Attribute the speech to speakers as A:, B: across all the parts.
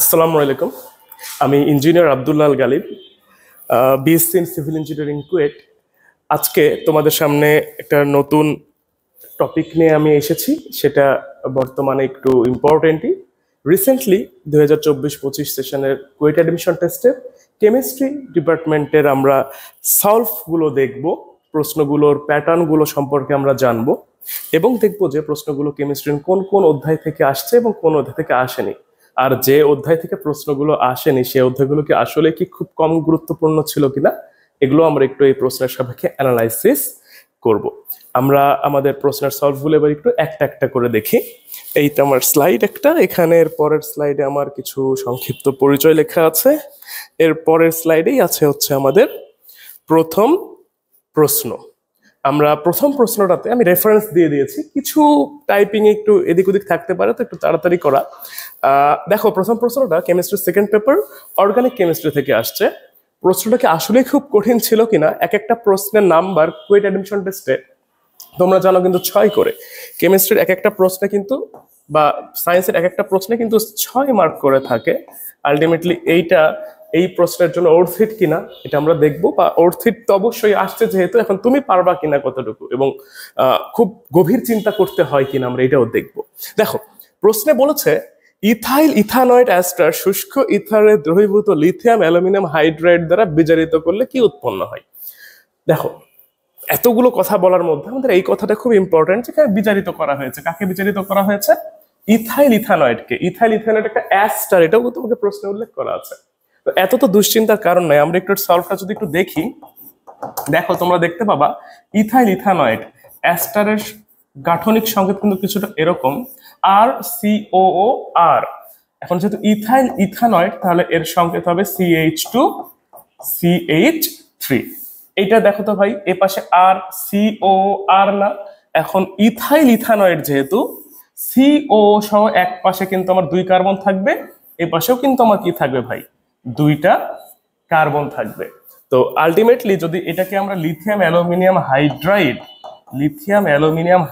A: আসসালামু আলাইকুম। আমি engineer Abdullah Al Ghalib, BSc in civil engineering KUET. আজকে তোমাদের সামনে একটা নতুন টপিক নিয়ে আমি এসেছি, সেটা বর্তমানে একটু ইম্পর্টেন্টই। রিসেন্টলি 2024-25 সেশনের কুয়েট অ্যাডমিশন টেস্টে কেমিস্ট্রি ডিপার্টমেন্টের আমরা সলভগুলো দেখব, প্রশ্নগুলোর প্যাটার্নগুলো সম্পর্কে আমরা জানবো এবং দেখবো যে প্রশ্নগুলো কেমিস্ট্রির কোন কোন অধ্যায় থেকে আসছে এবং কোন অধ্যায় থেকে আসেনি। আর যে অধ্যায় থেকে প্রশ্নগুলো আসেনি সেই অধ্যায়গুলো কি আসলে কি খুব কম গুরুত্বপূর্ণ ছিল কিনা, এগুলো আমরা একটু এই প্রশ্নের সাপেক্ষে অ্যানালাইসিস করব। আমরা আমাদের প্রশ্নের সলভগুলো এবার একটু একটা একটা করে দেখি। এইটা আমার স্লাইড একটা, এখানের পরের স্লাইডে আমার কিছু সংক্ষিপ্ত পরিচয় লেখা আছে। এর পরের স্লাইডেই আছে হচ্ছে আমাদের প্রথম প্রশ্ন। আমরা প্রথম প্রশ্নটাতে আমি রেফারেন্স দিয়ে দিয়েছি, কিছু টাইপিং একটু এদিক ওদিক থাকতে পারে, তো একটু তাড়াতাড়ি করা। দেখো, প্রথম প্রশ্নটা chemistry second paper organic chemistry থেকে আসছে। প্রশ্নটা কি আসলে খুব কঠিন ছিল কিনা, এক একটা প্রশ্নের নাম্বার কুয়েট অ্যাডমিশন টেস্টে তোমরা জানো কিন্তু 6 করে। কেমিস্ট্রির এক একটা প্রশ্নে কিন্তু বা সায়েন্সের এক একটা প্রশ্নে কিন্তু 6 মার্ক করে থাকে। আলটিমেটলি এই প্রশ্নের জন্য অর্থিট কিনা এটা আমরা দেখবো, বা অর্থিট তো অবশ্যই আসছে যেহেতু, এখন তুমি পারবা কিনা কতটুকু এবং খুব গভীর চিন্তা করতে হয় কিনা আমরা এটাও দেখবো। দেখো, প্রশ্নে বলেছে ইথাইল ইথানয়েড অ্যাস্টার শুষ্ক ইথারে দ্রবীভূত লিথিয়াম অ্যালুমিনিয়াম হাইড্রাইড দ্বারা বিজারিত করলে কি উৎপন্ন হয়। দেখো, এতগুলো কথা বলার মধ্যে আমাদের এই কথাটা খুব ইম্পর্টেন্ট, যেখানে বিচারিত করা হয়েছে। কাকে বিচারিত করা হয়েছে? ইথাইল ইথানয়েডকে। ইথাইল ইথানয়েড একটা অ্যাস্টার, এটাও তোমাকে প্রশ্নে উল্লেখ করা আছে। তো এত তো দুশ্চিন্তার কারণ নাই, আমরা একটু সলভটা যদি একটু দেখি। দেখো, তোমরা দেখতে পাবা ইথাইল ইথানয়েড অ্যাস্টারের গাঠনিক সংকেত কিন্তু কিছুটা এরকম, আর সিওও আর। এখন যেহেতু ইথাইল ইথানয়েড, তাহলে এর সংকেত হবে CH2CH3। এইটা দেখো তো ভাই, এ পাশে আর সিও আর না। এখন ইথাইল ইথানয়েড যেহেতু, সিও সহ এক পাশে কিন্তু আমার 2 কার্বন থাকবে, এ পাশেও কিন্তু আমার কি থাকবে ভাই, 2টা কার্বন থাকবে। তো আলটিমেটলি যদি এটাকে আমরা লিথিয়াম অ্যালুমিনিয়াম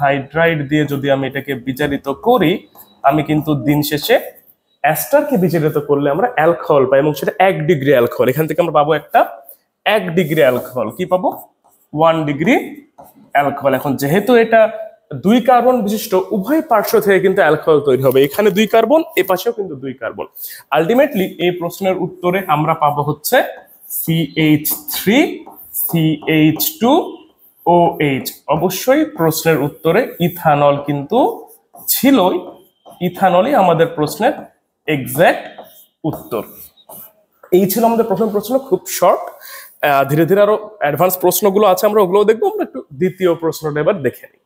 A: হাইড্রাইড দিয়ে যদি আমি এটাকে বিচারিত করি, আমি কিন্তু দিন শেষে অ্যাস্টারকে বিচারিত করলে আমরা অ্যালকোহল পাই, এবং সেটা 1 ডিগ্রি অ্যালকোহল। এখান থেকে আমরা পাবো একটা 1 ডিগ্রি অ্যালকোহল, কি পাবো? 1 ডিগ্রি অ্যালকোহল। এখন যেহেতু এটা 2 কার্বন বিশিষ্ট, উভয় পার্শ্ব থেকে কিন্তু অ্যালকোহল তৈরি হবে। এখানে 2 কার্বন, এ পাশেও কিন্তু 2 কার্বন। আলটিমেটলি এই প্রশ্নের উত্তরে আমরা পাবো হচ্ছে CH3CH2OH। অবশ্যই প্রশ্নের উত্তরে ইথানল কিন্তু ছিলই, ইথানলই আমাদের প্রশ্নের এক্সাক্ট উত্তর। এই ছিল আমাদের প্রথম প্রশ্ন, খুব শর্ট। ধীরে ধীরে আরো অ্যাডভান্স প্রশ্নগুলো আছে, আমরা ওগুলো দেখবো। আমরা একটু দ্বিতীয় প্রশ্নটা এবার দেখে নিই।